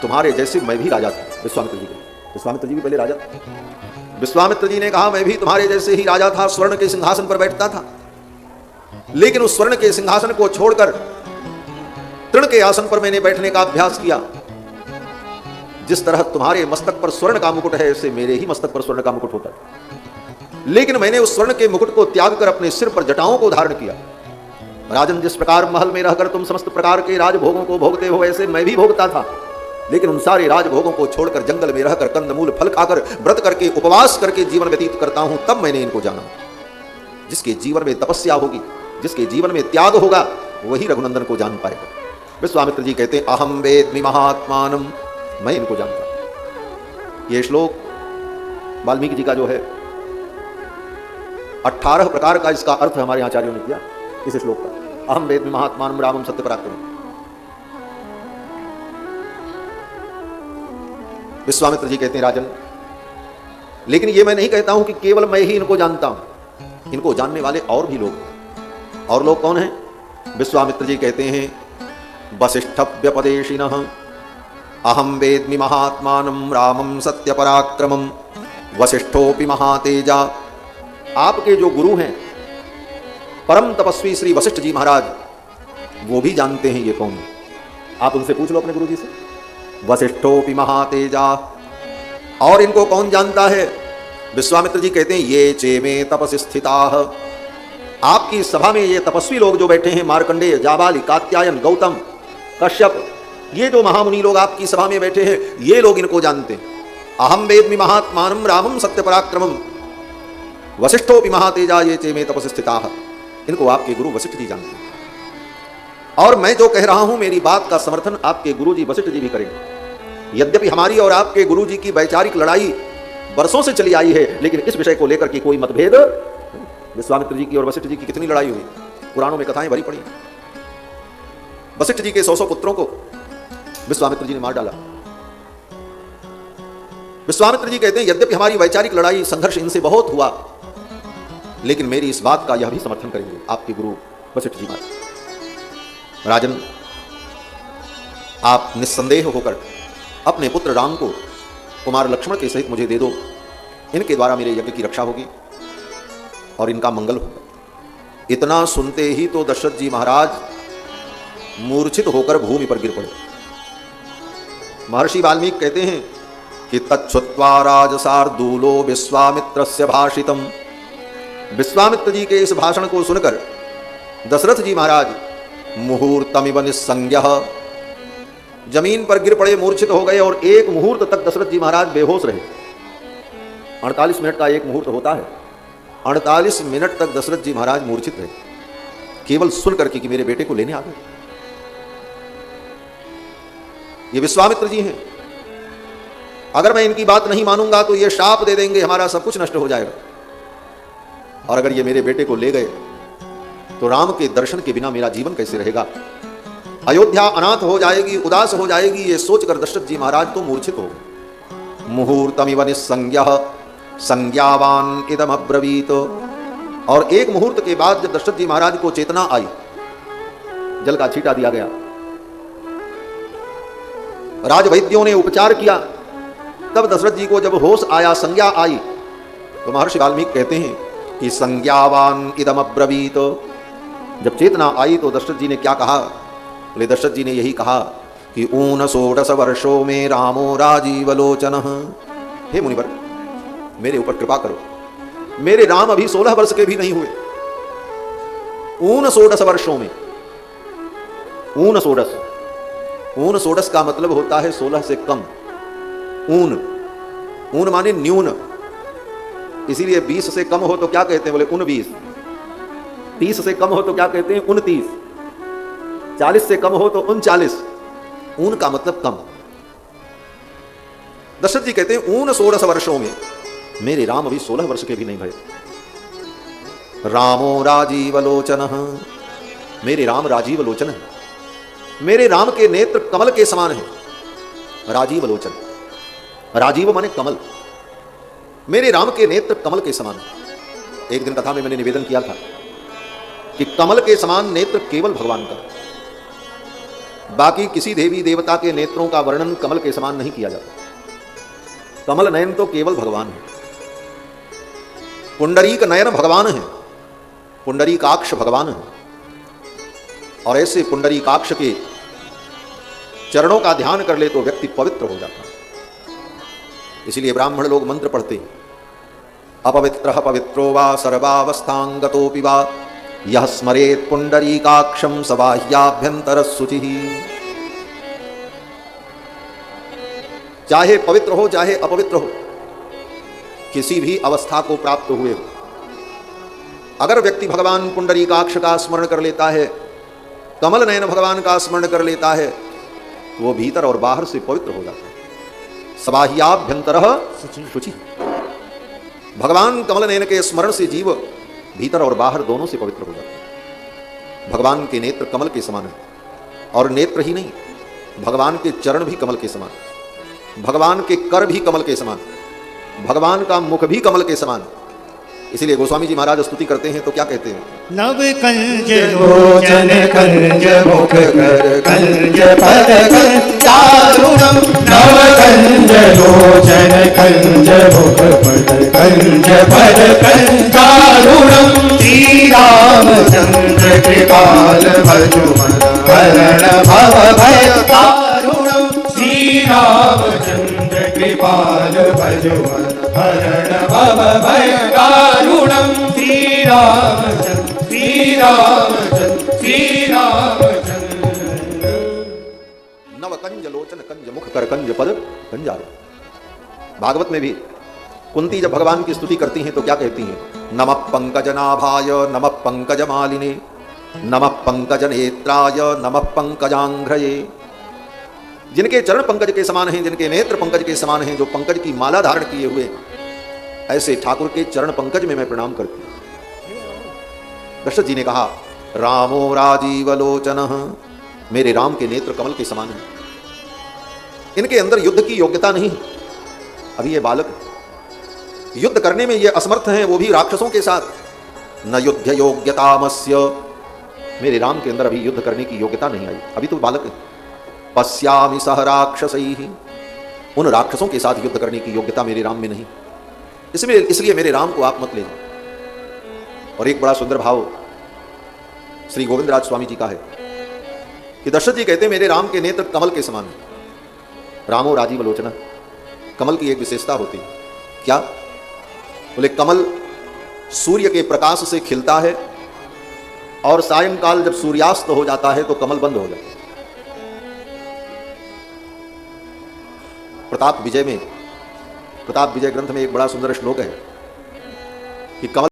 तुम्हारे जैसे मैं भी राजा था। विश्वामित्र जी के, विश्वामित्र जी भी पहले राजा थे। विश्वामित्र जी ने कहा मैं भी तुम्हारे जैसे ही राजा था, स्वर्ण के सिंहासन पर बैठता था, लेकिन उस स्वर्ण के सिंहासन को छोड़कर तृण के आसन पर मैंने बैठने का अभ्यास किया। जिस तरह तुम्हारे मस्तक पर स्वर्ण का मुकुट है, ऐसे मेरे ही मस्तक पर स्वर्ण का मुकुट होता है, लेकिन मैंने उस स्वर्ण के मुकुट को त्याग कर अपने सिर पर जटाओं को धारण किया। राजन, जिस प्रकार महल में रहकर तुम समस्त प्रकार के राजभोगों को भोगते हो, ऐसे मैं भी भोगता था, लेकिन उन सारे राजभोगों को छोड़कर जंगल में रहकर कंदमूल फल खाकर व्रत करके उपवास करके जीवन व्यतीत करता हूं। तब मैंने इनको जाना। जिसके जीवन में तपस्या होगी, जिसके जीवन में त्याग होगा, वही रघुनंदन को जान पाएगा। विश्वामित्र जी कहते हैं अहम वेद्मि महात्मानम, मैं इनको जानता हूं। यह श्लोक वाल्मीकि जी का जो है 18 प्रकार का इसका अर्थ हमारे आचार्यों ने किया इस श्लोक का। अहम वेद्मि महात्मानम रामम सत्य पराक्रमम। विश्वामित्र जी कहते हैं राजन, लेकिन ये मैं नहीं कहता हूं कि केवल मैं ही इनको जानता हूं, इनको जानने वाले और भी लोग हैं। और लोग कौन हैं? विश्वामित्र जी कहते हैं वसिष्ठव्यपदेशिनः अहम वेद्मि महात्मानं रामं सत्य पराक्रमं वसिष्ठोऽपि महातेजा। आपके जो गुरु हैं परम तपस्वी श्री वशिष्ठ जी महाराज, वो भी जानते हैं ये कौन है। आप उनसे पूछ लो अपने गुरु जी से। वसिष्ठोऽपि महातेजा। और इनको कौन जानता है? विश्वामित्र जी कहते हैं ये चेमे तपसि स्थिताः। आपकी सभा में ये तपस्वी लोग जो बैठे हैं, मार्कंडेय, जाबाली, कात्यायन, गौतम, कश्यप, ये जो महामुनि लोग आपकी सभा में बैठे हैं, ये लोग इनको जानते हैं। अहम वेद्मि महात्मानं रामं सत्य पराक्रमं वसिष्ठोऽपि महातेजा ये चेमे तपसि स्थिताः। इनको आपके गुरु वशिष्ठ जी जानते हैं। और मैं जो कह रहा हूं, मेरी बात का समर्थन आपके गुरु जी वशिष्ठ जी भी करेंगे। यद्यपि हमारी और आपके गुरु जी की वैचारिक लड़ाई वर्षों से चली आई है, लेकिन इस विषय को लेकर के कोई मतभेद। विश्वामित्र जी की और वशिष्ठ जी की कितनी लड़ाई हुई, पुराणों में कथाएं भरी पड़ी। वशिष्ठ जी के 100 पुत्रों को विश्वामित्र जी ने मार डाला। विश्वामित्र जी कहते हैं यद्यपि हमारी वैचारिक लड़ाई संघर्ष इनसे बहुत हुआ, लेकिन मेरी इस बात का यह भी समर्थन करेंगे आपके गुरु वशिष्ठ जी महाराज। राजन, आप निस्संदेह होकर अपने पुत्र राम को कुमार लक्ष्मण के सहित मुझे दे दो। इनके द्वारा मेरे यज्ञ की रक्षा होगी और इनका मंगल होगा। इतना सुनते ही तो दशरथ जी महाराज मूर्छित होकर भूमि पर गिर पड़े। महर्षि वाल्मीकि कहते हैं कि तच्छ्रुत्वा राजसार्दूलो विश्वामित्रस्य भाषितम्। विश्वामित्र जी के इस भाषण को सुनकर दशरथ जी महाराज मुहूर्तमिव निस्संज्ञः जमीन पर गिर पड़े, मूर्छित हो गए। और एक मुहूर्त तक दशरथ जी महाराज बेहोश रहे। 48 मिनट का एक मुहूर्त होता है। 48 मिनट तक दशरथ जी महाराज मूर्छित रहे, केवल सुन करके कि मेरे बेटे को लेने आ गए। ये विश्वामित्र जी हैं। अगर मैं इनकी बात नहीं मानूंगा तो ये शाप दे देंगे, हमारा सब कुछ नष्ट हो जाएगा। और अगर ये मेरे बेटे को ले गए तो राम के दर्शन के बिना मेरा जीवन कैसे रहेगा? अयोध्या अनाथ हो जाएगी, उदास हो जाएगी। ये सोचकर दशरथ जी महाराज तो मूर्छित हो गए। मुहूर्तमिव निस्संज्ञः संज्ञावान इदम अब्रवीत। और एक मुहूर्त के बाद जब दशरथ जी महाराज को चेतना आई, जल का छींटा दिया गया, राजवैद्यों ने उपचार किया, तब दशरथ जी को जब होश आया, संज्ञा आई, तो महर्षि वाल्मीकि कहते हैं कि संज्ञावान इदम अब्रवीत। जब चेतना आई तो दशरथ जी ने क्या कहा? बोले दशरथ जी ने यही कहा कि ऊन 16 वर्षों में रामो राजीवलोचनः। हे मुनिवर, मेरे ऊपर कृपा करो, मेरे राम अभी 16 वर्ष के भी नहीं हुए। ऊन 16 वर्षों में, ऊन 16, ऊन 16 का मतलब होता है 16 से कम। ऊन, ऊन माने न्यून, इसीलिए 20 से कम हो तो क्या कहते हैं? बोले 19। 30 से कम हो तो क्या कहते हैं? 29। 40 से कम हो तो 39। ऊन का मतलब कम। दशरथ जी कहते हैं ऊन 16 वर्षों में मेरे राम अभी 16 वर्ष के भी नहीं भरे। रामो राजीवलोचनः, मेरे राम राजीव लोचन है। मेरे राम के नेत्र कमल के समान है। राजीव लोचन, राजीव माने कमल। मेरे राम के नेत्र कमल के समान है। एक दिन कथा में मैंने निवेदन किया था कि कमल के समान नेत्र केवल भगवान का। बाकी किसी देवी देवता के नेत्रों का वर्णन कमल के समान नहीं किया जाता। कमल नयन तो केवल भगवान है। पुंडरीक नयन भगवान है, पुंडरीकाक्ष भगवान है। और ऐसे पुंडरीकाक्ष के चरणों का ध्यान कर ले तो व्यक्ति पवित्र हो जाता है। इसलिए ब्राह्मण लोग मंत्र पढ़ते हैं, अपवित्रः पवित्रो वा सर्वावस्थांगतोऽपि वा यह स्मरेत् पुंडरीकाक्षं स बाह्याभ्यंतरः शुचिः। चाहे पवित्र हो चाहे अपवित्र हो, किसी भी अवस्था को प्राप्त हुए हो, अगर व्यक्ति भगवान पुंडरीकाक्ष का स्मरण कर लेता है, कमल नयन भगवान का स्मरण कर लेता है, तो वो भीतर और बाहर से पवित्र हो जाता है। सबाह्याभ्यंतरः शुचि। भगवान कमल नयन के स्मरण से जीव भीतर और बाहर दोनों से पवित्र हो जाता है। भगवान के नेत्र कमल के समान है, और नेत्र ही नहीं, भगवान के चरण भी कमल के समान, भगवान के कर भी कमल के समान, भगवान का मुख भी कमल के समान। इसीलिए गोस्वामी जी महाराज स्तुति करते हैं तो क्या कहते हैं? नव कंज लोचन कंज मुख कर कंज पद कंजारुणम। नव कंज लोचन कंज मुख पद कंज पद कंजारुणम। श्री रामचंद्र कृपाल भजुमन हरण भव भय तारुणम। श्री रामचंद्र कृपाल भजुमन हरण भव भय तारुणम। श्री रामचंद्र श्री रामचंद्र श्री रामचंद्र। नव कंज लोचन कंज मुख कर कंज पद कंजारुण। भागवत में भी कुंती जब भगवान की स्तुति करती हैं तो क्या कहती हैं? नमः पंकजनाभाय नमः पंकजमालिने नमः पंकजनेत्राय नमः पंकजांघ्रये। जिनके चरण पंकज के समान हैं, जिनके नेत्र पंकज के समान हैं, जो पंकज की माला धारण किए हुए, ऐसे ठाकुर के चरण पंकज में मैं प्रणाम करती हूं। दशरथ जी ने कहा, रामो राजीवलोचनः, मेरे राम के नेत्र कमल के समान हैं। इनके अंदर युद्ध की योग्यता नहीं है, अभी ये बालक है। युद्ध करने में ये असमर्थ हैं, वो भी राक्षसों के साथ। न युद्ध योग्यतामस्य, मेरे राम के अंदर अभी युद्ध करने की योग्यता नहीं आई, अभी तो बालक है। पश्यामि सह राक्षसैः, उन राक्षसों के साथ युद्ध करने की योग्यता मेरे राम में नहीं, इसलिए मेरे राम को आप मत ले जाओ। और एक बड़ा सुंदर भाव श्री गोविंदराज स्वामी जी का है कि दशरथ जी कहते हैं मेरे राम के नेत्र कमल के समान है। रामो राजीव लोचना, कमल की एक विशेषता होती है। क्या? बोले कमल सूर्य के प्रकाश से खिलता है और सायंकाल जब सूर्यास्त हो जाता है तो कमल बंद हो जाता है। प्रताप विजय ग्रंथ में एक बड़ा सुंदर श्लोक है कि कमल